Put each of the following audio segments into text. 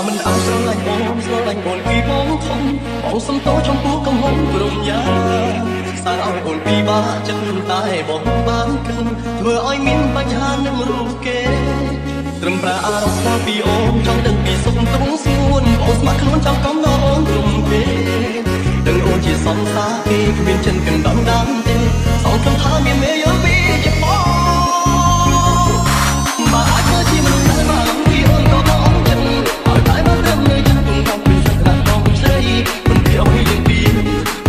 មិនអាចស្រឡាញ់អូនពីបងធំបងសុំតោចំពោះកំហុសព្រមយ៉ាងសារឲ្យអូនពីបាចិត្តតែបងបានគិតធ្វើឲ្យមានបញ្ហានឹងរូបគេត្រឹមប្រាអារម្មណ៍ពីអូនចង់ដឹងពីសុខទ្រង់ស្ងួនបងស្ម័គ្រខ្លួនចង់កំណត់អូនព្រមទេដឹងអូនជាសង្សារគេគ្មានចិនកណ្ដំដាំទេសងខ្ញុំថាមានមេយល់ពីជាបងបើអាចធ្វើជាមនុស្សដែលបានពីអូនក៏បងចិត្តឲ្យតែមកត្រឹមនៅចិត្តគង់ក្នុងពិសេសណាស់បងស្រីមិនពីអ្វីយើងពី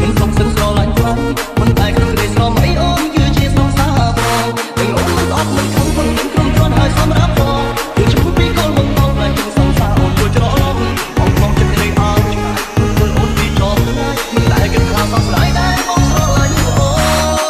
មិនសុខសិនស្រឡាញ់ខ្លាំងមិនតែក្នុងក្តីស្រមៃអូនគឺជាសង្សារបងទាំងអូនមិនអត់មិនខំមិនមានក្រុមគ្រាន់ហើយសម្រាប់បងគឺជួបពីកូនបងបងតែជាសង្សារអូនជួយច្រឡំបងបងចិត្តលេងអើឆ្ងាយអូនពីចោលមិនតែគិតថាសោកស្ដាយដែរបងស្រឡាញ់អូន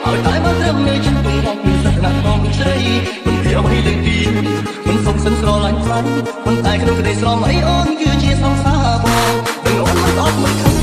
ឲ្យតែមកត្រឹមនៅចិត្តគង់មកពីសាសនាបងស្រីមិនពីអ្វីលេងពីមិនសុខសិនស្រឡាញ់ខ្លាំងមិនតែក្នុងក្តីស្រមៃអូនគឺជាសង្សារបងមិនអូនមិនអត់មិនខំ